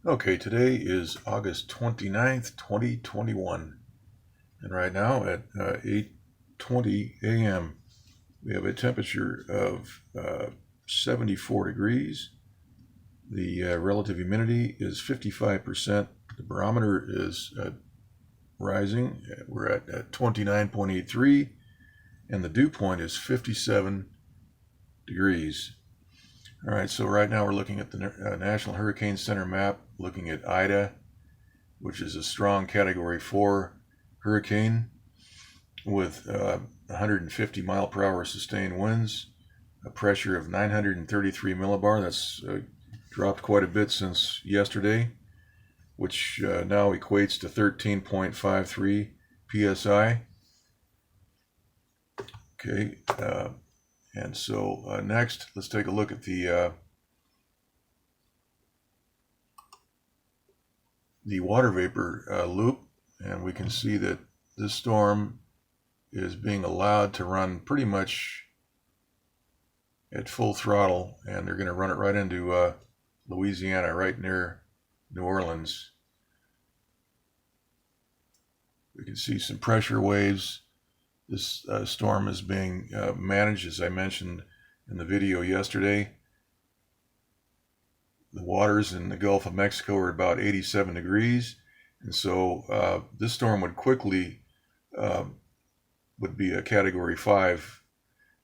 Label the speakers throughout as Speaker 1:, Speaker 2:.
Speaker 1: Okay, today is August 29th, 2021, and right now at 8:20 a.m. we have a temperature of 74 degrees. The relative humidity is 55%. The barometer is rising. We're at 29.83, and the dew point is 57 degrees. All right, so right now we're looking at the National Hurricane Center map, looking at Ida, which is a strong Category 4 hurricane with 150 mile per hour sustained winds, a pressure of 933 millibar. That's dropped quite a bit since yesterday, which now equates to 13.53 psi. Okay. And so next, let's take a look at the water vapor loop, and we can see that this storm is being allowed to run pretty much at full throttle, and they're going to run it right into Louisiana, right near New Orleans. We can see some pressure waves. This storm is being managed, as I mentioned in the video yesterday. The waters in the Gulf of Mexico are about 87 degrees, and so this storm would quickly would be a Category 5,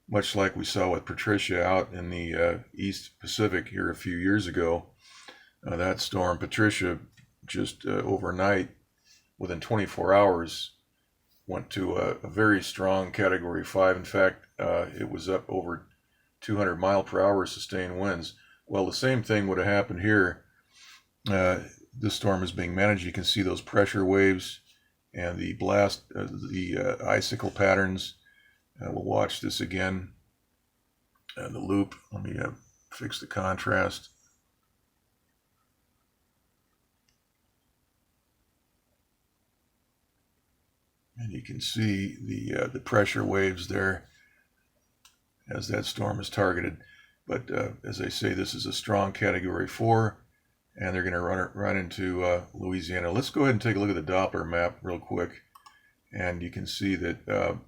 Speaker 1: much like we saw with Patricia out in the East Pacific here a few years ago. That storm, Patricia, just overnight, within 24 hours, went to a very strong Category 5. In fact, it was up over 200 mile per hour sustained winds. Well, the same thing would have happened here. This storm is being managed. You can see those pressure waves and the blast, the icicle patterns. We'll watch this again. The loop, let me fix the contrast. And you can see the pressure waves there as that storm is targeted. But as I say, this is a strong Category 4, and they're going to run it right into Louisiana. Let's go ahead and take a look at the Doppler map real quick. And you can see that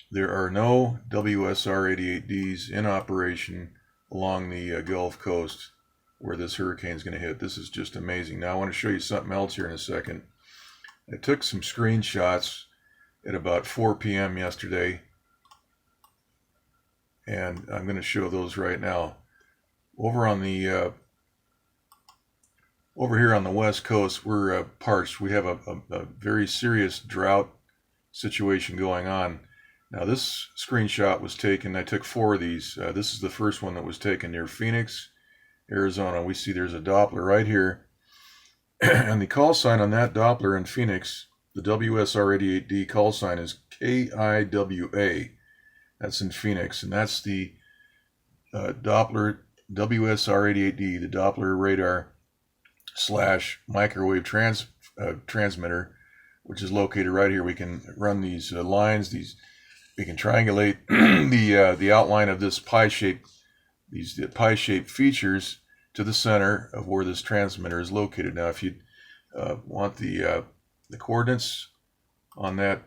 Speaker 1: there are no WSR88D's in operation along the Gulf Coast where this hurricane is going to hit. This is just amazing. Now I want to show you something else here in a second. I took some screenshots at about 4 p.m. yesterday, and I'm going to show those right now. Over on the over here on the West Coast, we're parched. We have a very serious drought situation going on. Now this screenshot was taken, I took 4 of these. This is the first one that was taken near Phoenix, Arizona. We see there's a Doppler right here. And the call sign on that Doppler in Phoenix, the WSR88D call sign is KIWA. That's in Phoenix, and that's the Doppler WSR88D, the Doppler radar / microwave transmitter, which is located right here. We can run these lines. We can triangulate the outline of this pie-shaped features to the center of where this transmitter is located. Now, if you want the coordinates on that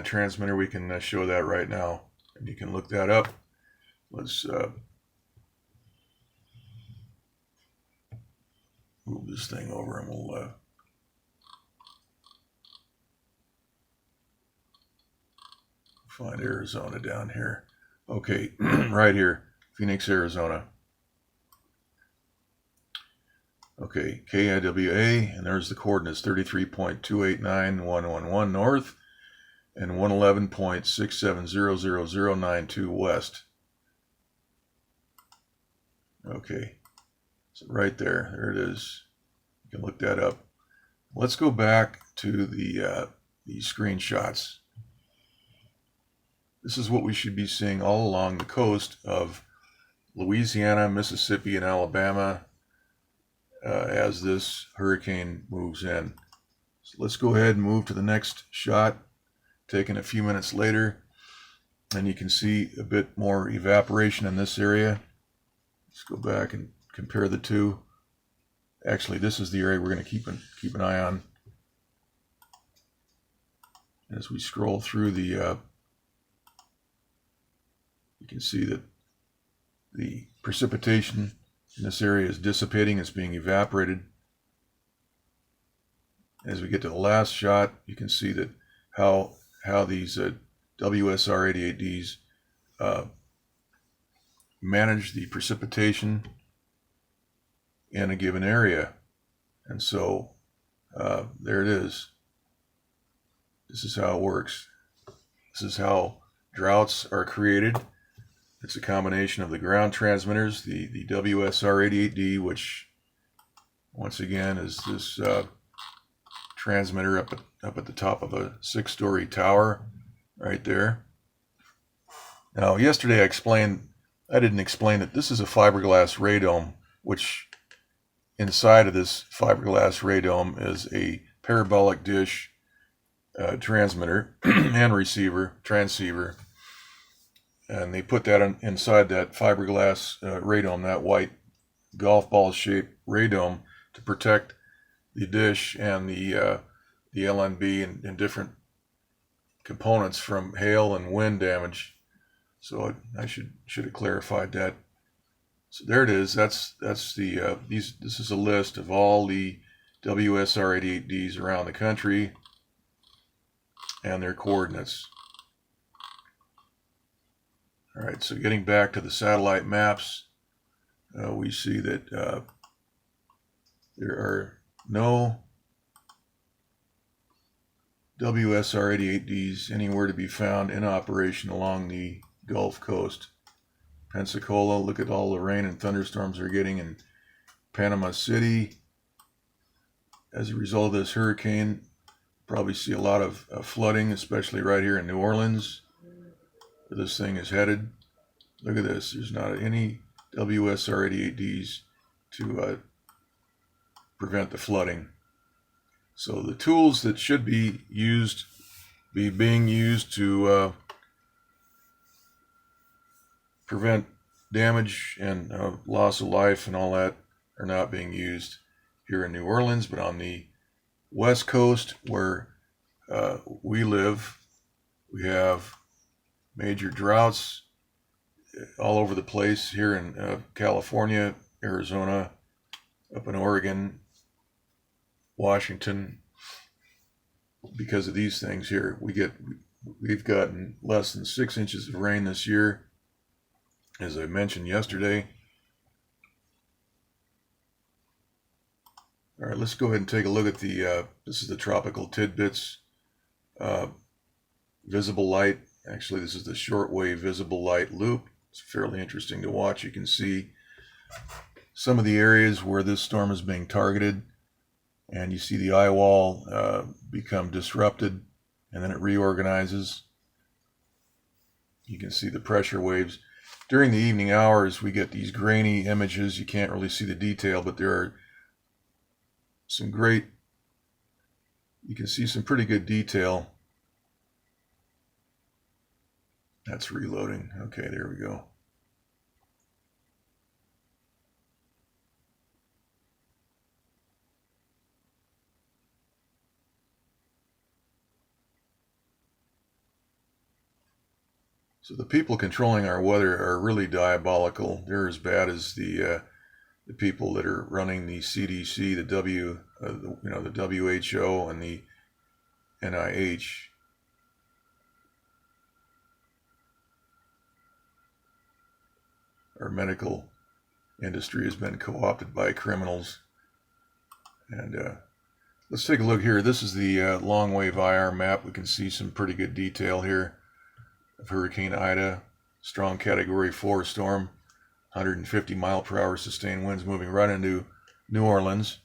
Speaker 1: transmitter, we can show that right now, and you can look that up. Let's move this thing over, and we'll find Arizona down here. Okay, right here. Phoenix, Arizona. Okay, KIWA, and there's the coordinates, 33.2891111 north and 111.67000092 west. Okay, so right there, there it is. You can look that up. Let's go back to the screenshots. This is what we should be seeing all along the coast of Louisiana, Mississippi, and Alabama as this hurricane moves in. So let's go ahead and move to the next shot, taken a few minutes later, and you can see a bit more evaporation in this area. Let's go back and compare the two. Actually, this is the area we're going to keep an eye on as we scroll through the. You can see that the precipitation in this area is dissipating. It's being evaporated. As we get to the last shot, you can see that how these WSR88D's manage the precipitation in a given area. And so there it is. This is how it works. This is how droughts are created. It's a combination of the ground transmitters, the WSR88D, which once again is this transmitter up at the top of a 6-story tower right there. Now, yesterday I didn't explain that this is a fiberglass radome, which inside of this fiberglass radome is a parabolic dish transmitter and transceiver, and they put that inside that fiberglass radome, that white golf ball shaped radome, to protect the dish and the LNB and different components from hail and wind damage. So I should have clarified that. So there it is. That's the this is a list of all the WSR88Ds around the country and their coordinates. All right, so getting back to the satellite maps, we see that there are no WSR88Ds anywhere to be found in operation along the Gulf Coast. Pensacola, look at all the rain and thunderstorms they're getting in Panama City. As a result of this hurricane, probably see a lot of flooding, especially right here in New Orleans, where this thing is headed. Look at this. There's not any WSR88Ds to prevent the flooding. So the tools that should be being used to prevent damage and loss of life and all that are not being used here in New Orleans, but on the West Coast, where we live, we have major droughts all over the place here in California, Arizona, up in Oregon, Washington. Because of these things here, we've gotten less than 6 inches of rain this year, as I mentioned yesterday. All right, let's go ahead and take a look at this is the tropical tidbits visible light. Actually, this is the shortwave visible light loop. It's fairly interesting to watch. You can see some of the areas where this storm is being targeted, and you see the eyewall become disrupted, and then it reorganizes. You can see the pressure waves. During the evening hours, we get these grainy images. You can't really see the detail, but there are some great, you can see some pretty good detail. That's reloading. Okay, there we go. So the people controlling our weather are really diabolical. They're as bad as the people that are running the CDC, the WHO, and the NIH. Our medical industry has been co-opted by criminals. And let's take a look here. This is the long wave IR map. We can see some pretty good detail here of Hurricane Ida, strong Category 4 storm, 150 mile per hour sustained winds moving right into New Orleans.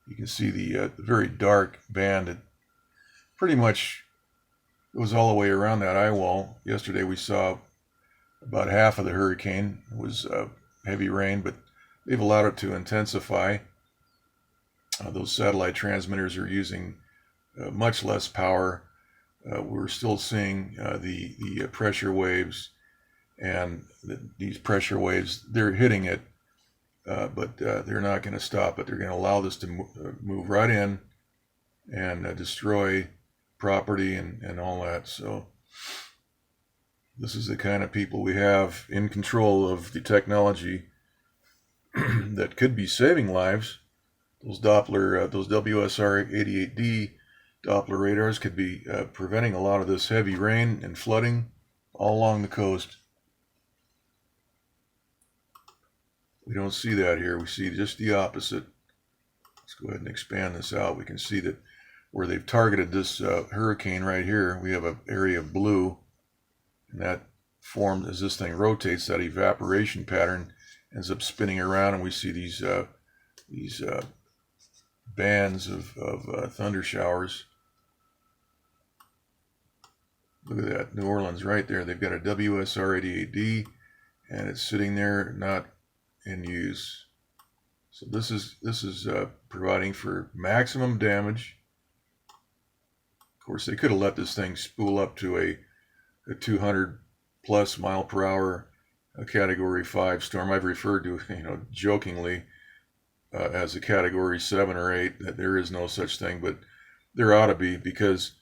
Speaker 1: You can see the very dark band that pretty much goes all the way around that eye wall. Yesterday we saw about half of the hurricane. It was heavy rain, but they've allowed it to intensify. Those satellite transmitters are using much less power. We're still seeing the pressure waves, and these pressure waves, they're hitting it but they're not going to stop it. They're going to allow this to move right in and destroy property and all that. So this is the kind of people we have in control of the technology that could be saving lives. Those Doppler, those WSR88D Doppler radars could be preventing a lot of this heavy rain and flooding all along the coast. We don't see that here. We see just the opposite. Let's go ahead and expand this out. We can see that where they've targeted this hurricane right here, we have an area of blue, and that formed as this thing rotates, that evaporation pattern ends up spinning around, and we see these bands of thunder showers. Look at that, New Orleans right there. They've got a WSR88D, and it's sitting there not in use. So this is providing for maximum damage. Of course, they could have let this thing spool up to a 200 plus mile per hour Category 5 storm. I've referred to, jokingly as a Category 7 or 8. That there is no such thing, but there ought to be, because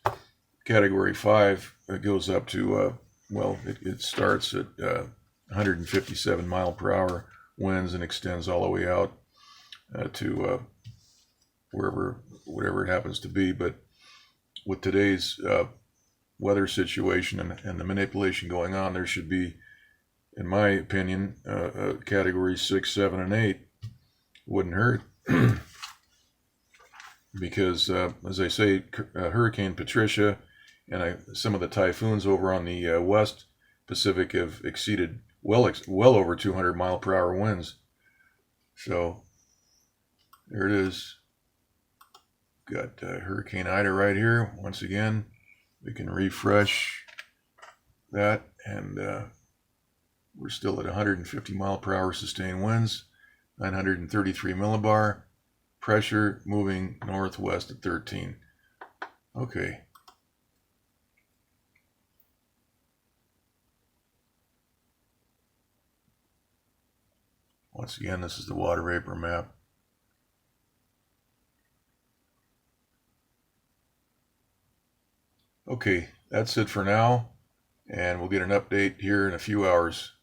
Speaker 1: Category 5 goes up to it starts at 157 mile per hour winds and extends all the way out to whatever it happens to be. But with today's weather situation and the manipulation going on, there should be, in my opinion, Category 6, 7, and 8 wouldn't hurt. Because, as I say, Hurricane Patricia and some of the typhoons over on the West Pacific have exceeded well over 200 mile per hour winds. So there it is. Got Hurricane Ida right here. Once again, we can refresh that, and we're still at 150 mile per hour sustained winds, 933 millibar, pressure moving northwest at 13. Okay. Once again, this is the water vapor map. Okay, that's it for now, and we'll get an update here in a few hours.